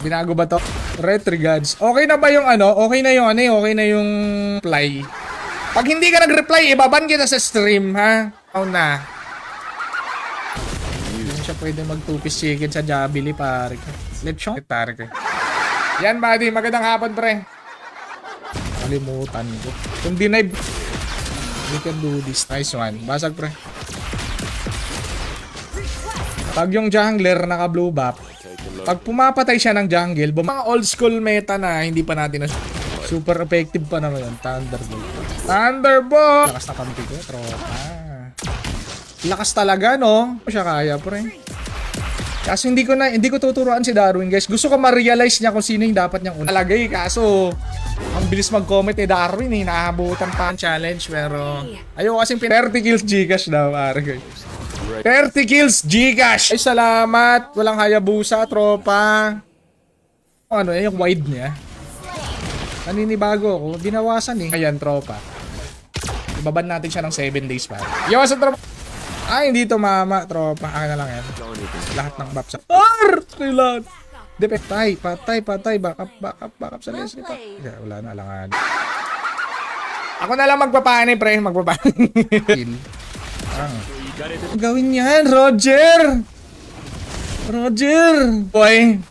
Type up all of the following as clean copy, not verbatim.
Binago ba to? Retry gods. Okay na ba yung ano? Okay na yung ano eh? Okay na yung reply. Pag hindi ka nag-reply, ibaban kita sa stream, ha? Oh na. Hindi siya pwede mag-two-piece chicken sa Jabili, pare. Lechon? Pare ko. Yan, buddy. Magandang hapon, pre. Kalimutan ko. Kung deny, we can do this. Nice one. Basag, pre. Pag yung jungler naka-blue buff, pag pumapatay siya ng jungle, mga old school meta na hindi pa natin na super effective pa naman yun. Thunderbolt. Thunderbolt! Lakas na kampi ko, tropa. Lakas talaga, no? Siya kaya, pre. Kaso hindi ko tuturuan si Darwin, guys. Gusto ko ma-realize niya kung sino yung dapat niyang unalagay. Kaso, ang bilis mag-comment ni Darwin, eh. Naabutan pa ang challenge, pero ayaw kasing 30 kills Gcash daw, pare, guys. 30 kills Gcash! Ay, salamat! Walang Hayabusa, tropa. Ano eh, yung wide niya. Naninibago ako. Binawasan eh. Ayan, tropa. Ibaban natin siya ng 7 days pa. Iwasan, tropa. Ay, hindi to mama, tropa. Akin na lang yan. Lahat ng buff sa... Kailan? Di, patay. Backup sa Leslie pa. Wala na, alangan. Ako na lang magpapani, pre. Magpapani. Gawin yan, Roger! Boy,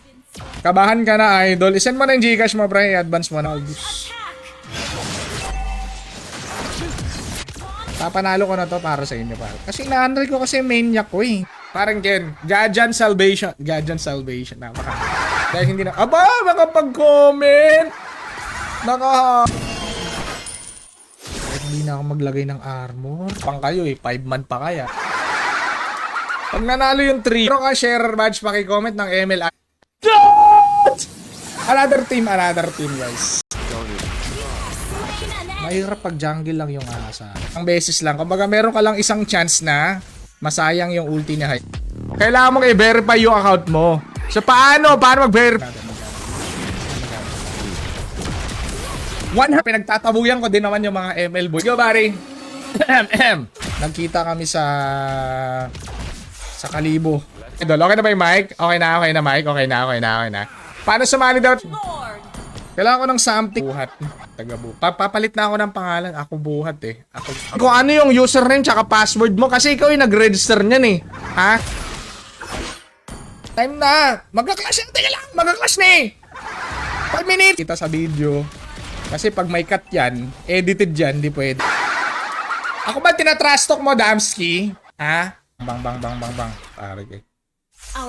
kabahan ka na, idol. Isend mo na yung Gcash mo, pre. I-advance mo na. Papanalo ko na to para sa inyo, pare. Kasi na-unreal ko kasi maniac ko, eh. Parang Ken, Gajan Salvation. Napaka. Dahil hindi na... Aba, makapag-comment! Hindi na ako maglagay ng armor. Pang kayo eh, 5 man pa kaya. Pag nanalo yung 3, pero ka share badge, paki-comment ng ML. Another team, guys. Mahirap pag jungle lang yung asa. Ang beses lang. Kumbaga meron ka lang isang chance na masayang yung ulti niya. Kailangan mong i-verify yung account mo. So paano mag-verify? Pinagtatabuyan ko din naman yung mga ML boy. Go, Barry. Nagkita kami sa Kalibo. Idol, okay na ba yung mic? Okay na, mic. Okay na. Paano sumali daw? Kailangan ko ng something. Buhat. Papalit na ako ng pangalan. Ako buhat eh. Kung ano yung username tsaka password mo kasi ikaw yung nag-register niyan eh. Ha? Time na. Magka-clash na. Teka lang. Magka-clash na eh. 5 minutes. Kita sa video. Kasi pag may cut yan, edited yan, di pwede. Ako ba tinatrash talk mo, Damski? Ha? Bang. Pare kay.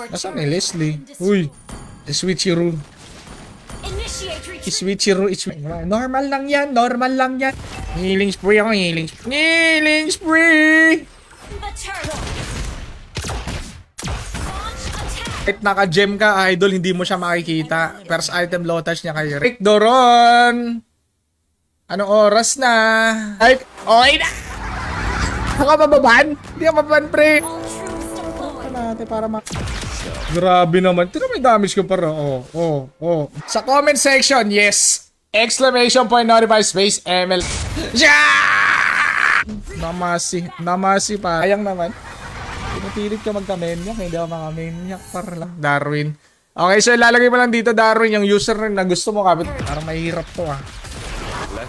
Nasaan ni Leslie? Uy. Switcheroo. Normal lang yan. Healing spree ako, healing spree. Kahit naka-gem ka, idol, hindi mo siya makikita. First item low touch niya kay Rick Doron. Anong oras na? Ay, okay na! Ako mababan? Hindi ka mababan, pre. Natin para Grabe naman. Tira may damage ko para. Oh. Sa comment section, yes. Exclamation point notify space ML. Namasi pa. Ayang naman. Pinupilit ka magka-maniac. Hindi ako mga-maniac para lang. Darwin. Okay, so ilalagay mo lang dito, Darwin, yung username na gusto mo. Parang mahirap to, ah.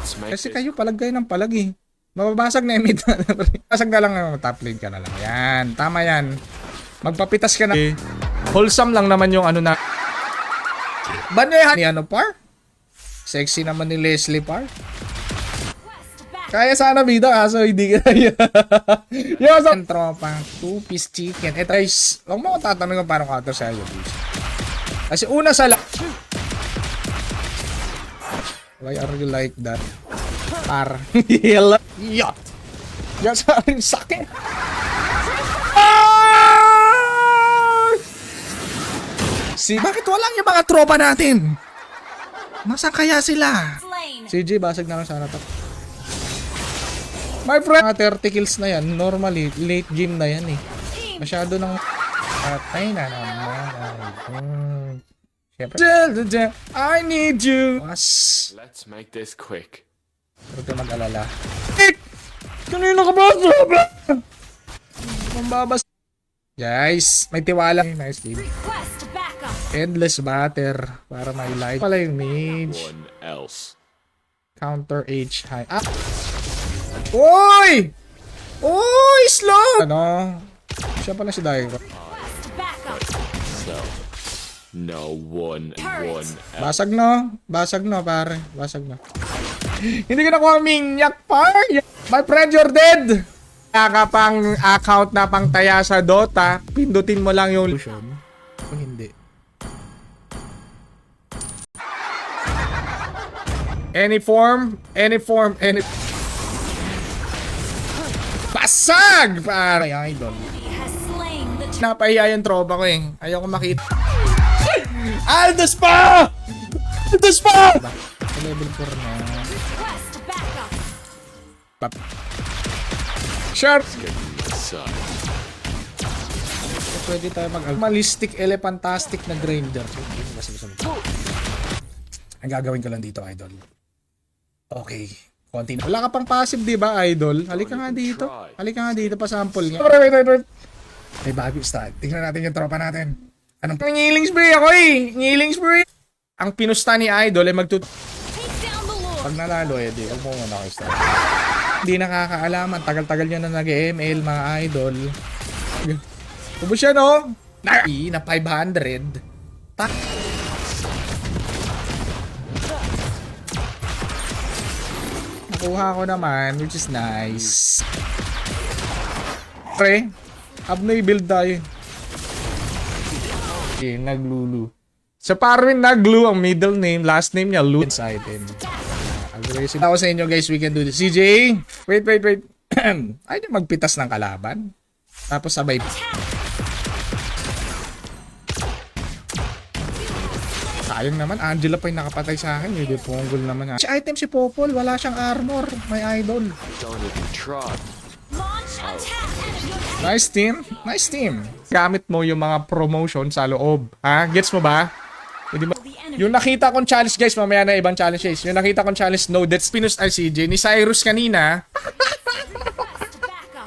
Kasi kayo palag ng palag, eh. Mababasag na yung mid. Basag na lang, top lane ka na lang. Yan, tama yan. Magpapitas ka na. Wholesome lang naman yung ano na. Banyahan ni ano, par? Sexy naman ni Leslie, par. Kaya sana bida, kaso hindi ka na. Yung sa tropa, 2-piece chicken. Ito guys, huwag mo ko tatanong kung paano counter sa'yo. Kasi una sa why are you like that? Par. Yacht. Yan sa aking sakit. Bakit walang yung mga tropa natin? Nasaan kaya sila? CJ, basag na lang sana to. My friend, mga 30 kills na yan. Normally, late game na yan eh. Masyado nang patay na naman. Siyempre. I need you. Let's make this quick. Huwag ka mag-alala. Kanina ka ba? Mambabas. Guys, may tiwala. Nice game. Endless batter para may light. Pala yung mage. One else. Counter H high. Ah! Uy! Uy! Slow! Ano? Siya pala si Daigo. So, no one else. Basag no? Basag no, pare. Basag no. Hindi ko nakuha minyak, par! My friend, you're dead! Kaka pang account na pang taya sa Dota, pindutin mo lang yung illusion. O hindi. Any form, any... Basag! Pare, idol. Napahiya yung tropa ko eh. Ayaw ko makita. Aldos pa! Aldos pa! Level 4 na. Sharp! Side. Pwede tayo mag-malistic, elephantastic na grinder. Ang gagawin ko lang dito, idol. Okay. Konti na. Wala ka pang passive, di ba, idol? Halika nga dito. Halika nga dito, pa-sample nga. Wait. May bago start. Tingnan natin yung tropa natin. Anong ngiling spray ako eh? Ngiling spray. Ang pinusta ni idol ay pag nalalo eh, di. Huwag mo muna ako start. Hindi nakakaalaman. Tagal-tagal nyo na nag-ML, mga idol. Ubus siya, no? Na 500. Nakuha ko naman, which is nice. Pre, abnoy build tayo. Okay, naglulu. Sa Parwin, naglu ang middle name, last name niya, Lu. Item. Aggressive ako sa inyo, guys. We can do this. CJ! Wait. Ay, di magpitas ng kalaban. Tapos sabay. Sayang naman, Angela pa yung nakapatay sa akin. Hindi punggol naman. Si item si Popol, wala siyang armor. May idol. Don't even try. Nice team. Nice team. Gamit mo yung mga promotion sa loob. Ha? Gets mo ba? Hindi ba? Yung nakita kong challenge, guys, mamaya na ibang challenges. Yung nakita kong challenge, no, that's Pinus RCJ ni Cyrus kanina.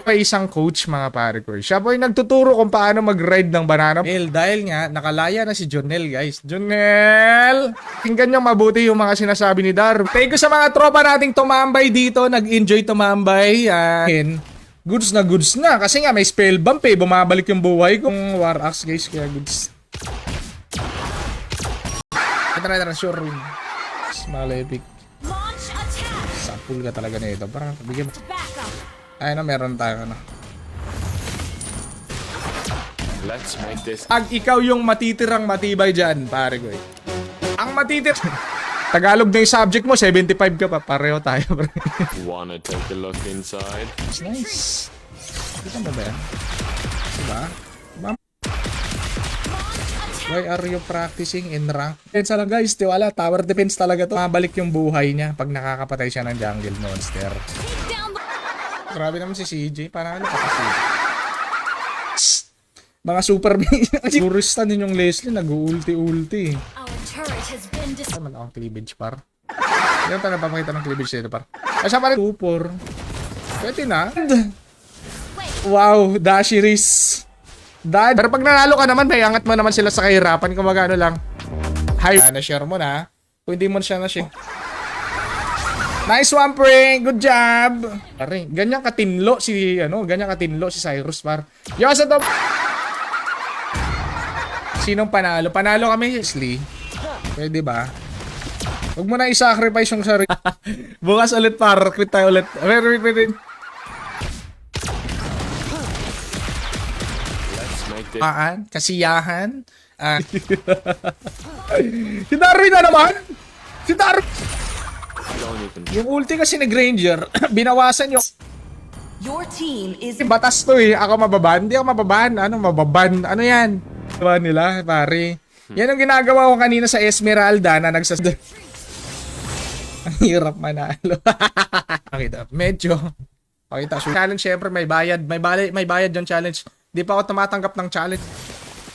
May isang coach, mga pare ko. Siya po yung nagtuturo kung paano mag-ride ng banana. Dahil nga, nakalaya na si Jonel, guys. Jonel! Tingnan nyo mabuti yung mga sinasabi ni Dar. Thank you sa mga tropa nating tumambay dito. Nag-enjoy tumambay. Goods na. Kasi nga, may spell bump eh. Bumabalik yung buhay ko. War Axe, guys. Kaya goods. Tara, sure room. Malepic. Sapul ka talaga na ito. Parang, bigyan mo. Ay na, meron tayo ano. Let's make this. Ag ikaw yung matitirang matibay dyan, pare ko eh. Ang matitir... Tagalog na yung subject mo, 75 ka pa. Pareho tayo, bro. Wanna take a look inside? Nice. Kita mo ba yan? Diba? Why are you practicing in rank? Defense lang guys, tiwala. Tower defense talaga to. Mabalik yung buhay niya pag nakakapatay siya ng jungle monster. Grabe naman si CJ. Parang ano pa kasi. Mga super purista din yung Leslie. Nag-ulti-ulti. Naman akong cleavage par. Yan tayo napapakita ng cleavage dito par. Ay siya pa rin. Tupor. Pwede na. Wow. Dashiris. Pero pag nanalo ka naman, may angat mo naman sila sa kahirapan. Kung magano lang. Hi. Na-share mo na. Kung hindi mo siya na-share. Nice one, pre. Good job. Pare, ganyan katinlo si Cyrus par. Yo sa top. Sinong panalo? Panalo kami, Leslie. Pwede ba? Huwag mo na i-sacrifice yung sarili. Bukas ulit par. Quit tayo ulit. Wait. Kasiyahan. Si Darwin na naman. Si Darwin. Yung ulti kasi nag-ranger, binawasan yung... Your team is... Batas to eh. Ako mababan? Hindi ako mababan. Ano mababan? Ano yan? Diba nila, pare? Yan ang ginagawa ko kanina sa Esmeralda na nagsas... Ang hirap manalo. Pakita. Medyo. Pakita. Challenge syempre may bayad. May bayad yung challenge. Di pa ako tumatanggap ng challenge.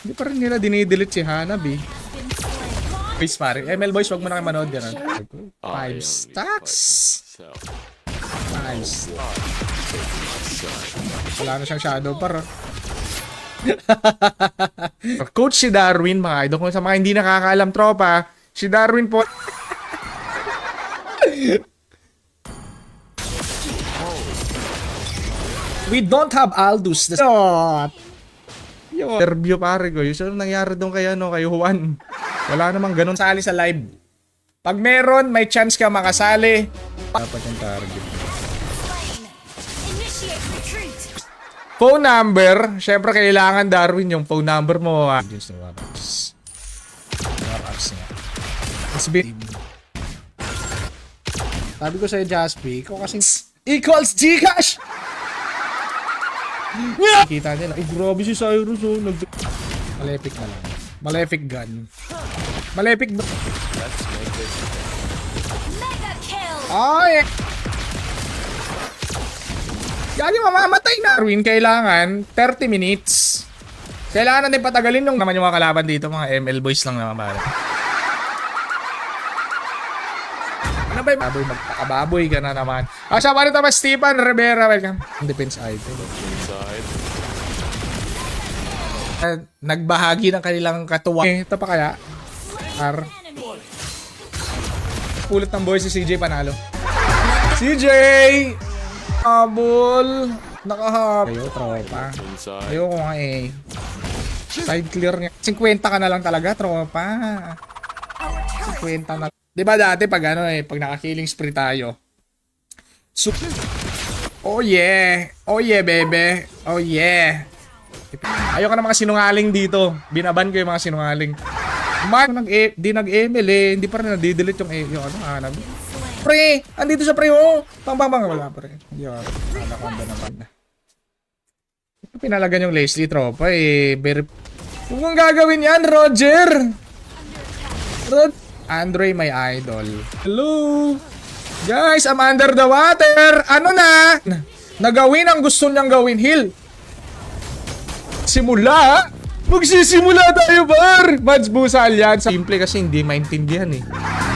Hindi pa rin nila dinidelete si Hanab eh. Please pare. ML boys, wag mo na kayo manood yan. 5 stacks. 5 stacks. Wala na siyang shadow par. Coach si Darwin, mga idol. Kung sa mga hindi nakakaalam, tropa, si Darwin po. We don't have Aldous. Yo, interview pare ko. Yung ano nangyari doon kay Juan. Wala namang ganun sali sa live. Pag meron, may chance ka makasali. Dapat yung target. Phone number. Syempre kailangan Darwin yung phone number mo. Sabi ko sa'yo, Jaspi, ikaw kasing equals Gcash! Kita nila. Ay, grabe si Cyrus, oh. Malefic na lang. Malefic gun. Malefic ba? Ay! Gagi, mamamatay na. Darwin, kailangan 30 minutes. Kailangan natin patagalin yung naman yung mga kalaban dito. Mga ML boys lang naman pala. Ano ba yung baboy? Magpakababoy ka na naman. Siya pa rin naman, Stephen Rivera. Welcome. Defense item. Inside. Nagbahagi ng kanilang katuwa. Ito pa kaya? Pulot ng boy si CJ panalo. CJ! Abol! Nakahap. Ayo, tropa. Inside. Ayoko nga eh. Side clear niya. 50 ka na lang talaga, tropa. 50 na. Diba dati pag pag naka-killing spree tayo. Oh yeah! Oh yeah, bebe! Oh yeah! Ayoko na mga sinungaling dito. Binaban ko yung mga sinungaling. Di nag-ML eh. Hindi pa rin nadidelete yung hanap. Pre! Andito sa pre oh! Bang! Wala pre. Hindi ako. Anaconda naman na. Pinalagan yung Leslie tropa eh. Huwag mong gagawin yan, Roger! Andre, my idol. Hello! Guys, I'm under the water! Ano na? Nagawin ang gusto niyang gawin, Hill. Simula? Magsisimula tayo, bar! Mads Busal yan. Simple kasi hindi maintindihan eh.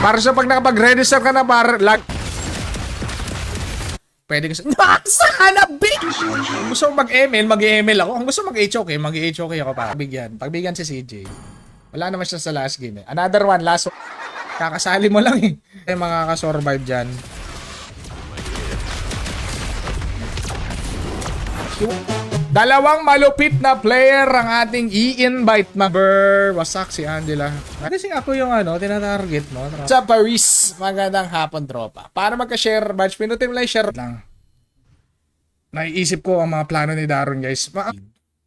Para sa pag nakapag-register ka na, bar, pwede kasi, sana, bitch! Kung gusto mag-ML, mag-ML ako. Kung gusto mag-HOK, mag-HOK ako para. Pagbigyan si CJ. Wala naman siya sa last game eh. Another one, last one. Kakasali mo lang eh. Ay, makakasurvive dyan. Dalawang malupit na player ang ating i-invite na. Wasak si Angela. Kasi ako yung tinatarget mo. Sa Paris, magandang hapon tropa. Para magka-share badge, pinutin mo lang share lang. Naiisip ko ang mga plano ni Daron guys.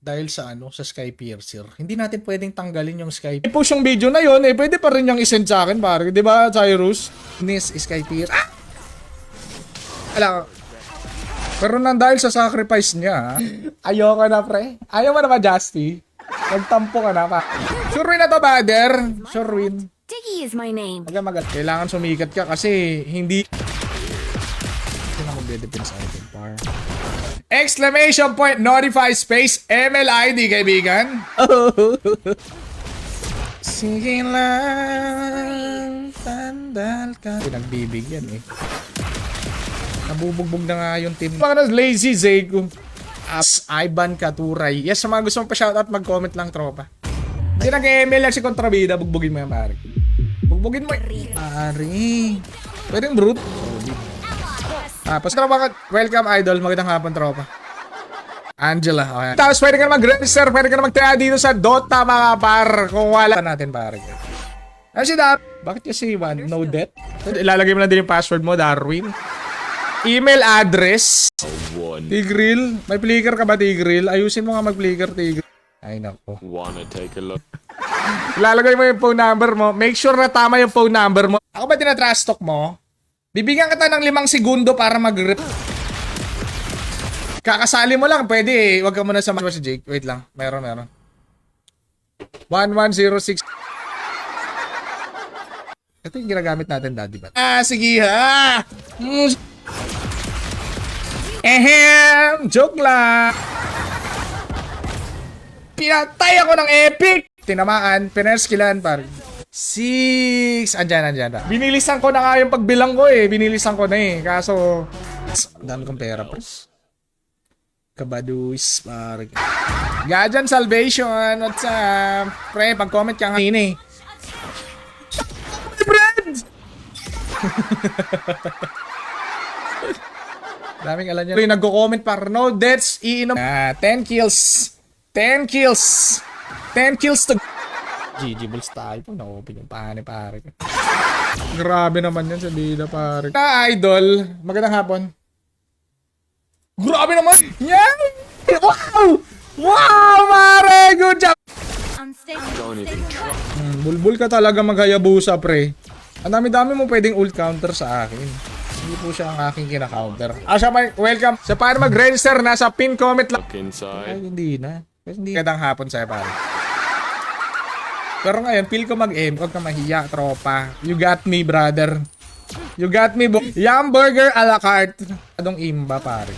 Dahil sa sa Skypiercer, hindi natin pwedeng tanggalin yung Skype. I-post yung video na yon pwede pa rin yung isend sa akin pare. Di ba, Cyrus? Nis, Skypiercer. Alam pero dahil sa sacrifice niya, ayoko na pre. Ayaw mo na ba, Justy? Nagtampo ka na pa. Sure win na to, brother. Sure win. Diggy is my name. Kailangan sumikat ka kasi hindi... Hindi na magde-defense item par. Exclamation point, notify space, MLID, kaibigan. Sige lang, tandal ka. Pinagbibigyan eh. Nabubugbog na nga yung team. Mga lazy Zego. Ivan Katuray. Yes, sa mga gusto mong pa-shoutout, mag-comment lang, tropa. Hindi nag-ML lang si Kontrabida, bugbugin mo yan, pare. Bugbugin mo yan. Pare. Pwede yung brute. Tapos, tropa, welcome, idol. Magandang hapon, tropa. Angela. Okay. Tapos, pwede ka na mag-register, pwede ka na mag-taya dito sa Dota, mga par. Kung wala natin, pare. Ano si Dar? Bakit kasi no debt? Ilalagay mo lang din yung password mo, Darwin. Email address. Tigril. May flicker ka ba, Tigril? Ayusin mo nga mag-flicker, Tigril. Ay, nako. Wanna take a look? Ilalagay mo yung phone number mo. Make sure na tama yung phone number mo. Ako ba tinatrash talk mo? Bibigyan kita ng 5 segundo para mag-rip. Kakasali mo lang. Pwede eh. Huwag ka muna sa si Jake. Wait lang. Meron. 1106. Ito yung ginagamit natin, daddy ba? Sige ha! Joke lang! Pinatay ako ng epic! Tinamaan, pinerskilan par. 6! Andyan. Binilisan ko na nga yung pagbilang ko eh. Binilisan ko na eh. Kaso, dami kong pera pa. Kabaduis, pare. Gajan Salvation, what's up? Pre, pag-comment ka nga eh. Friends! Daming alam niya. Nagko-comment para no deaths, iinom. 10 kills. 10 kills. 10 kills to... GG Bulls tayo. Pag na-open yung pare. Grabe naman yan sa bida, pare. Idol, magandang hapon. Grabe naman! Yan! Wow! Wow, pare! Good job! Don't even try. Bulbul ka talaga maghayabusa, pre. Ang dami-dami mo pwedeng ult counter sa akin. Hindi po siya ang aking kina-counter. Siya pa, welcome. Sa paano mag-register, nasa pin comment lang. Look inside. Ay, hindi na. Kasi hindi. Magandang hapon sa'yo, pare. Pero ngayon, feel ko mag-aim. Huwag ka mahiya, tropa. You got me, brother. You got me, Yum burger a la carte. Adong imba, pare.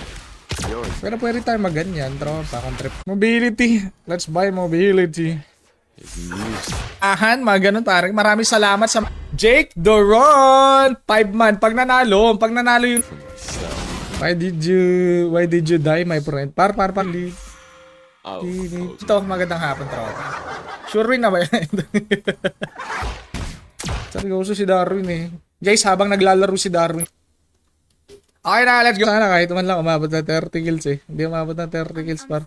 Yours. Pero pwede tayo mag-ganyan, tropa. Contrip. Mobility. Let's buy mobility. It's music. Ahan, mga ganun, pare. Maraming salamat sa Jake Doron. 5 man. Pag nanalo yun. Why did you die, my friend? Par. Oh, Ito, magandang hapon, tropa. Sure win na ba yan? Seryoso si Darwin eh. Guys, habang naglalaro si Darwin. Okay na, let's go. Sana kahit man lang umabot na 30 kills eh. Hindi umabot na 30 kills, par.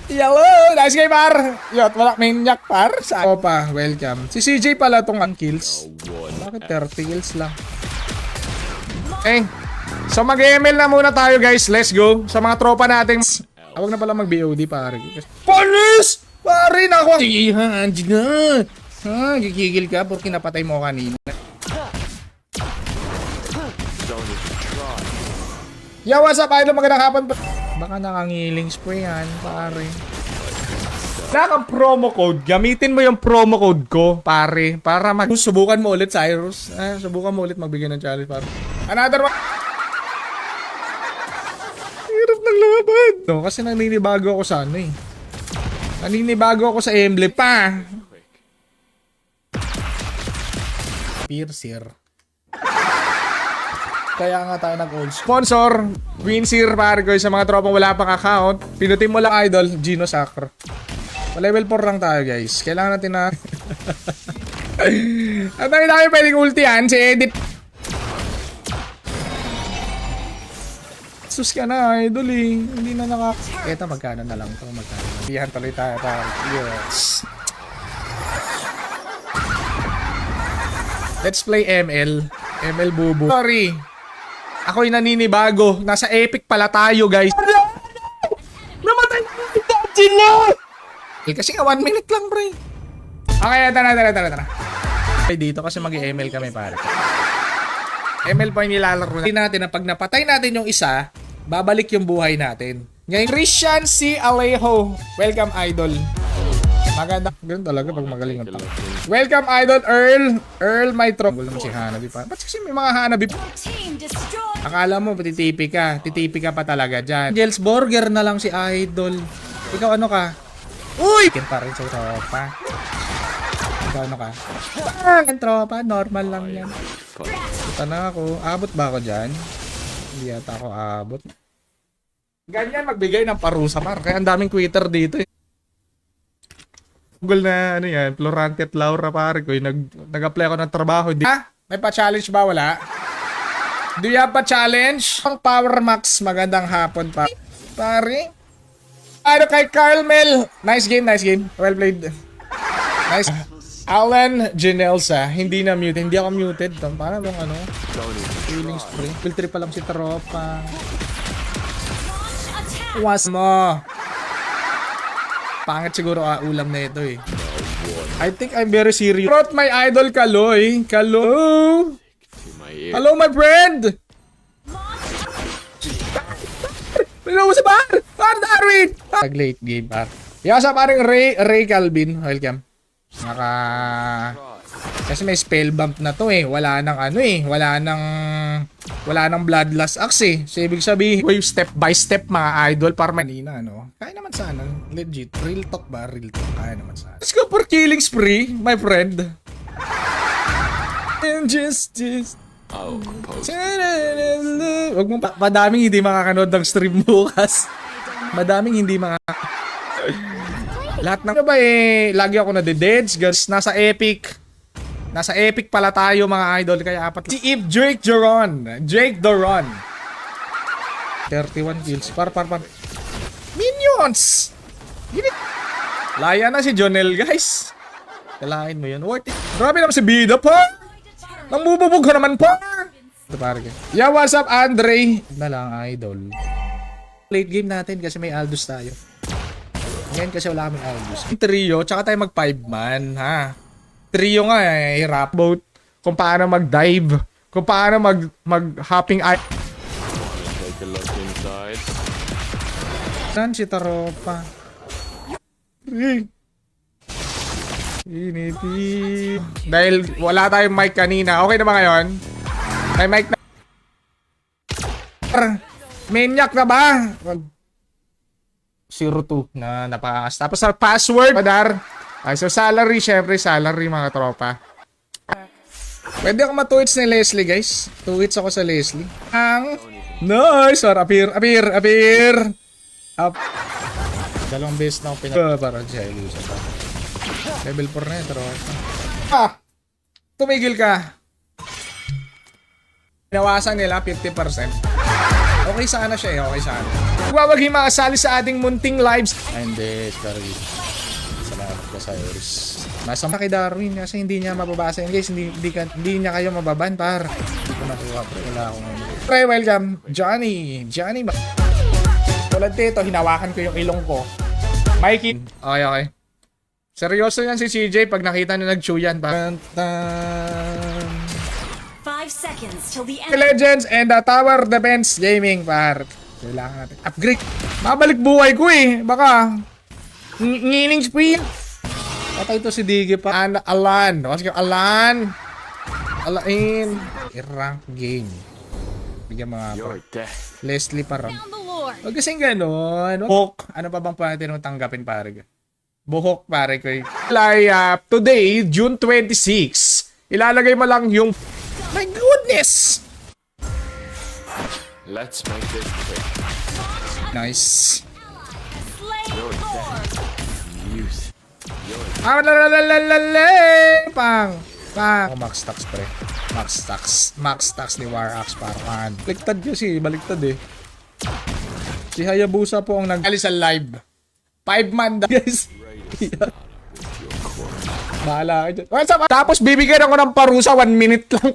Yellow! Nice game, par! Yot, wala maniac, par. Sa Opa, welcome. Si CJ pala tong ang kills. Bakit 30 kills lang? Eh, so mag-ML na muna tayo, guys. Let's go. Sa mga tropa natin. Huwag na pala mag-BOD, pare. Panis! Pare, naku! Sige, ha, anjig na. Ha, gigigil ka porque napatay mo kanina. don't even try. Yo, what's up, idol? Magandang hapon. Baka nakangiling spray yan, pare. Naka-promo code. Gamitin mo yung promo code ko, pare. Para subukan mo ulit, Cyrus. Subukan mo ulit magbigay ng challenge, pare. Another one. Hirap ng laban. No, kasi naninibago ako sa ano eh. Naninibago ako sa emblem pa. Piercer. Kaya nga tayo nag-old sponsor, Winseer, pare ko, sa mga tropang wala pang account. Pinutin mo lang, idol, Gino Sacre. Level 4 lang tayo, guys. Kailangan natin na... At dami pwedeng ultihan, si Edit. Sus ka na, idol eh. Hindi na Eto, magkano na lang to, magkano. Iyan tuloy tayo, pare. Yes. Let's play ML. ML Bubu. Sorry. Ako'y naninibago. Nasa epic pala tayo, guys. Namatay na! Eh, kasi nga 1 minute lang, pre. Okay, tara. Okay, dito kasi mag-ML kami, pare. ML pa yung nilalaro natin na pag napatay natin yung isa, babalik yung buhay natin. Ngayon, Christian C. Alejo. Welcome, idol. Maganda. Ganun talaga pag magaling ang tao. Welcome, idol, Earl. Earl, my trop. Wala naman si Hanabi pa. Ba't kasi may mga Hanabi pa? Akala mo, titipi ka. Titipi ka pa talaga dyan. Gels Burger na lang si idol. Ikaw ano ka? Uy! Kin pa rin sa tropa. Ikaw ano ka? Ang tropa, normal lang yan. Puta na ako. Abot ba ako dyan? Hindi yata ako abot. Ganyan magbigay ng parusa, par. Kaya ang daming quitter dito eh. Google na ano yan, Florante at Laura, pare ko. Nag-apply ako ng trabaho. May pa-challenge ba? Wala. Do you have pa-challenge? Ang Power Max, magandang hapon pa. Pare. Ano kay Carmel? Nice game. Well played. Nice. Alan Janelsa, hindi na muted. Hindi ako muted. Paano bang ano? Feeling spring. Filter pa lang si tropa. Was mo. Pangit siguro ulam na ito eh. I think I'm very serious. Brought my idol Kaloy. Hello? Hello my friend! Hello sa bar! Darwin! Late game par. Yasa paring Ray Calvin. Welcome. Kasi may spell bump na to eh. Wala nang bloodlust axe eh. So ibig sabihin, wave step by step mga idol para manina ano. Kaya naman sana. Legit. Real talk ba? Real talk. Kaya naman sana. Let's go for killing spree, my friend. Injustice. I'll compose. Huwag mong madaming hindi makakanood ng stream bukas. Madaming hindi lahat ng ba lagi ako nade-deads, guys. Nasa epic. Nasa epic pala tayo mga idol. Kaya apat. Si If Drake Doron. 31 kills. Par. Minions! Laya na si Jonel, guys. Kalahin mo yun. Worth it. Grabe naman si Bida, par! Nang bububog ka naman, par! Yeah, what's up, Andre? Na lang, idol. Late game natin kasi may Aldous tayo. Ngayon kasi wala kaming Aldous. Trio, tsaka tayo mag 5-man, ha? Trio nga hirap. Both kung paano mag-dive. Kung paano mag-hopping eye. Take a look inside. Saan si Taropa? Initi. Dahil wala tayong mic kanina. Okay na ba ngayon? May mic na. Maniac na ba? 02 na napakas. Tapos sa password, padar. Ay, so salary, syempre salary mga tropa. Pwede ako ma-tweets ni Leslie, guys. Tweets ako sa Leslie. Nice! Or appear. Up. Dalawang beses na ako parang siya ilusa pa. Level 4 na yun, tropa. Tumigil ka. Pinawasan nila 50%. Okay sana siya eh, okay sana. Huwag makasali sa ating munting lives. Ay, hindi, Darwin. Salamat ka sa Iris. Nasa kay Darwin kasi hindi niya mababasa yun. Guys, hindi niya kayo mababan, par. Hindi ko nakuha, pre. Wala akong pre, welcome. Johnny. Tulad dito, hinawakan ko yung ilong ko. Mikey. Okay. Seryoso yan si CJ pag nakita niya nag-chew yan. 5 seconds till the end. Legends and the Tower Defense Gaming, par. Kailangan natin upgrade. Babalik buhay ko eh. Baka ngining spree. Patay to si Digi pa. Alan. Alan. Alain. I-rank game. Bigyan mga You're death. Leslie para. Huwag kasing ganon. Buhok. Ano pa bang pwede nung tanggapin, pare? Buhok, pare ko. Today, June 26, ilalagay mo lang yung my goodness! Let's make this quick. Nice. You're death. Youth. Pang. Oh, max tax, pre. Max tax ni Warax, parang. Baliktad kasi, baliktad eh. Si Hayabusa po ang nag-ali sa live. 5-man guys. Bahala ka dyan. What's up? Tapos bibigyan ako ng parusa 1 minute lang.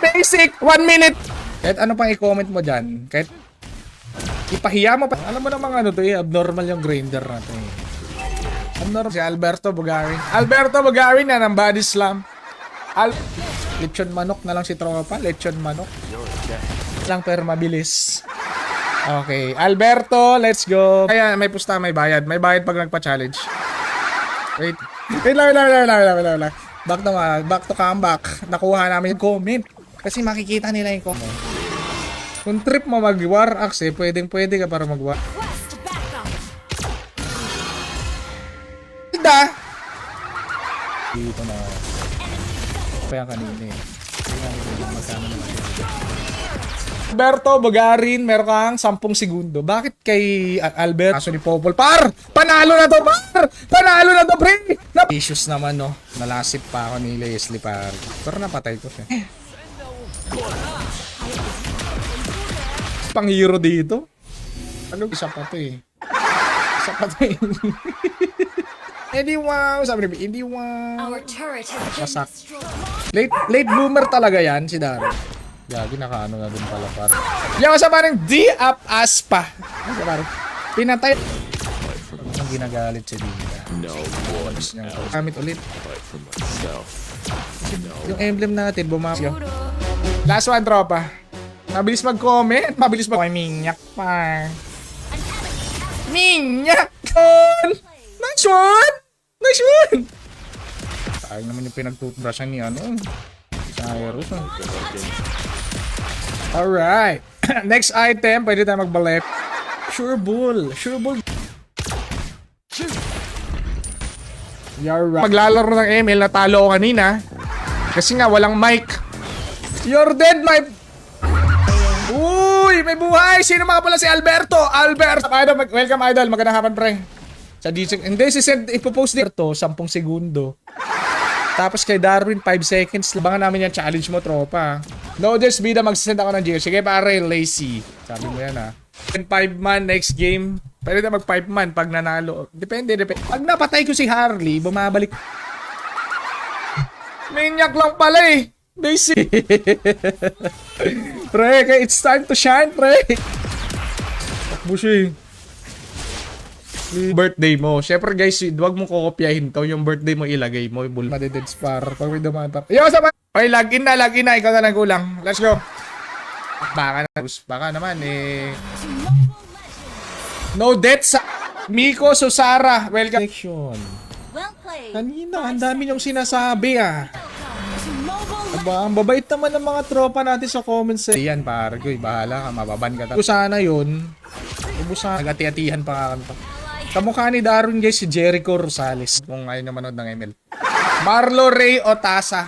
Basic 1 minute. Kahit ano pang i-comment mo dyan. Kahit ipahiya mo pa. Alam mo namang ano to eh. Abnormal yung grinder natin eh. Abnormal. Si Alberto Bugarin na ng body slam. Lechon manok na lang si tropa. Lechon manok. Lang pero mabilis. Okay. Alberto, let's go. Ayan, may pusta, may bayad. May bayad pag nagpa-challenge. Wait lang. Back to comeback. Nakuha namin yung comment. Kasi makikita nila yung comment. Kung trip mo mag-war axe, pwede ka para mag-war. Dito na. Pa yan kanina eh. Magkano naman. Alberto Bugarin, meron kang 10 segundo. Bakit kay Albert? Kaso ni Popol. Par! Panalo na to, par! Panalo na to, pre! Issues naman, no? Nalasip pa ako ni Leslie, par. Pero napatay ko siya. Pang hero dito? Ano? Isa pa to eh. Hindi wow! Sabi ni hindi wow! Our turret has been Masak. destroyed. Late bloomer talaga yan, si Daro. Gagi, nakaano na din pala, par. Yung sa parang di-up aspa. Ano sa parang pinatay. Ang ginagalit si Dita. No one Niya. else. Gamit ulit. Fight for myself. Yung emblem natin, bumapyo. Last one, tropa. Mabilis mag-comment. Mabilis mag- Minyak pa. Minyak! Nice one! Sayang naman yung pinag-toothbrushan ni ano. Cyrus. Alright. Next item, pwede tayo magbalep. Sure bull. You're right. Maglalaro ng ML, natalo ko kanina. Kasi nga, walang mic. You're dead, my... Uy, may buhay! Sino mga pala si Alberto? Alberto! Idol, welcome, Idol. Magandang hapon, pre. Sa DJ... Hindi, ipopost dito 10 segundo. Tapos kay Darwin, 5 seconds. Labangan namin yung challenge mo, tropa. No, just bida, magsisend ako ng GF. Sige, pare, lazy. Sabi mo yan, ha. 5-man next game. Pwede na mag 5-man pag nanalo. Depende. Pag napatay ko si Harley, bumabalik. Maniac lang pala eh. Basic. Pre, it's time to shine, pre. Takbo siya eh. Birthday mo. Siyempre guys, huwag mo kokopyahin to. Yung birthday mo ilagay mo. Madeded spar. Pag may dumaan pa. Yo, sama. Okay, login na. Ikaw na lang kulang. Let's go. Baka naman eh. No deaths sa Miko Susara. Welcome. Well played. Kanina, ang dami niyong sinasabi ah. To mobile Aba, ang babait naman ng mga tropa natin sa comments eh. Yan, pare ko, bahala ka, mababan ka. Sana yun. Ubusan. Nag-ati-atihan pa nga kanta. Kamukha ni Darwin guys, si Jericho Rosales. Kung ayaw niya manood ng ML. Marlo Ray Otasa.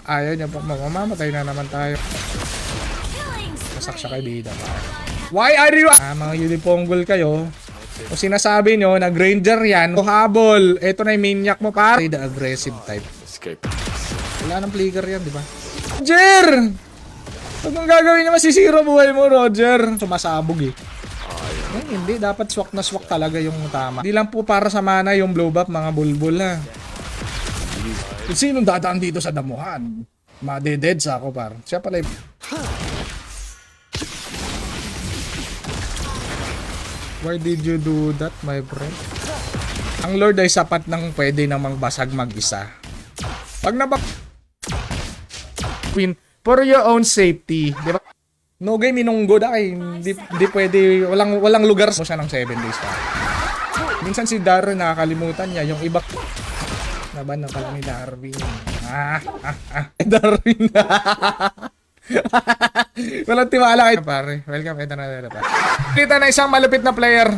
Ayaw niya pa. Mamamatay na naman tayo. killing Masak siya spree. kay Bida. Why are you... mga uniponggol kayo. Kung sinasabi nyo, nag-ranger yan. O habol. Ito na yung maniac mo, pare. The aggressive type. Escape. Wala nang flicker yan, di ba? Roger! Huwag mong gagawin na masisira buhay mo, Roger. Sumasabog eh. Hindi, dapat swak na swak talaga yung tama. Hindi lang po para sa mana yung blow up, mga bulbul ha. Sinong dadaan dito sa damuhan? Madededs ako, par. Siya pala yung... Why did you do that, my friend? Ang Lord ay sapat ng pwede namang basag mag-isa. Pag nabak... Win for your own safety, di ba? No game inunggo dahil hindi pwede, walang lugar mo siya ng 7 days pa. Minsan si Darwin nakakalimutan niya, yung iba naban na pala ni Darwin. Darwin. Walang tiwala kay pare. Welcome, ito na pa. Kita na isang malupit na player.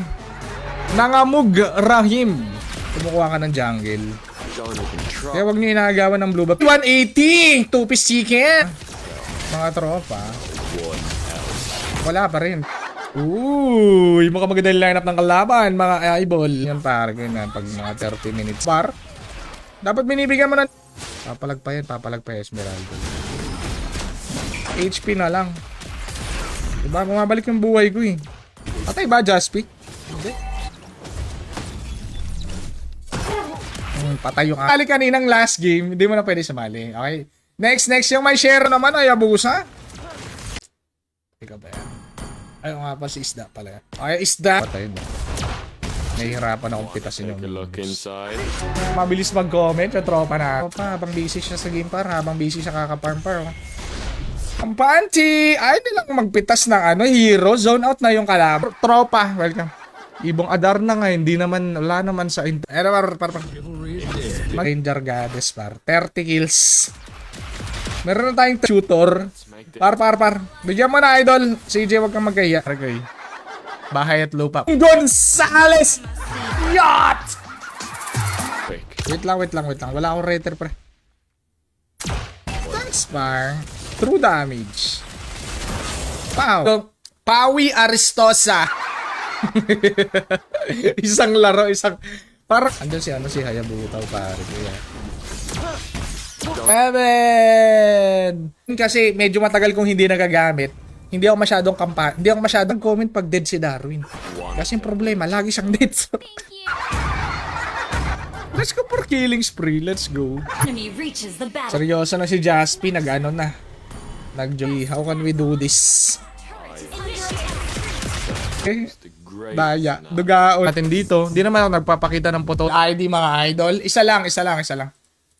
Nangamug Rahim. Kumukuha ka ng jungle. Don't even try. Kaya wag niyo inagawan ng blue buff. 180! 2-piece chicken! Mga tropa. Wala pa rin. Uy, mukhang maganda yung lineup ng kalaban, mga eyeball. Yan pare, ganyan. Pag mga 30 minutes par. Dapat binibigyan mo na... Papalag pa Esmeralda. HP na lang. Diba, bumabalik yung buhay ko eh. Patay ba, Jaspi? Hindi. Patay yung... Kali kaninang last game, hindi mo na pwede sumali. Okay? Next, yung may share naman ay abusa. Ikaw ba yan? Ayaw nga pa si Isda pala. Okay, Isda. Patay mo. Nahihirapan akong pitasin yung... Take a look inside. Mabilis mag-comment yung tropa na. Tropa, habang busy siya sa game par, habang busy siya kaka-farm par. Ang panty! Ayaw nilang magpitas ng hero. Zone out na yung kalaban. Tropa, welcome. Ibong Adar na nga, hindi naman, wala naman sa... Ranger Goddess par. 30 kills. Meron na tayong tutor. Par. Bigyan mo na, idol. CJ, wag kang magkaya. Okay. Bahay at lupa. Gonzales! Yacht! Wait lang. Wala akong rater, pre. Thanks, par. True damage. Pow. Pawi Aristosa. Isang laro, parang... Andun si Hayabuta, pare. Kuya. Seven! Kasi medyo matagal kong hindi nagagamit. Hindi ako masyadong comment pag dead si Darwin. Kasi yung problema, lagi siyang dead. Let's go for killing spree. Let's go. Enemy reaches the battle. Seryoso na si Jaspi. How can we do this? Okay. Daya. Dugaon natin dito. Hindi naman ako nagpapakita ng photo ID, mga idol. Isa lang.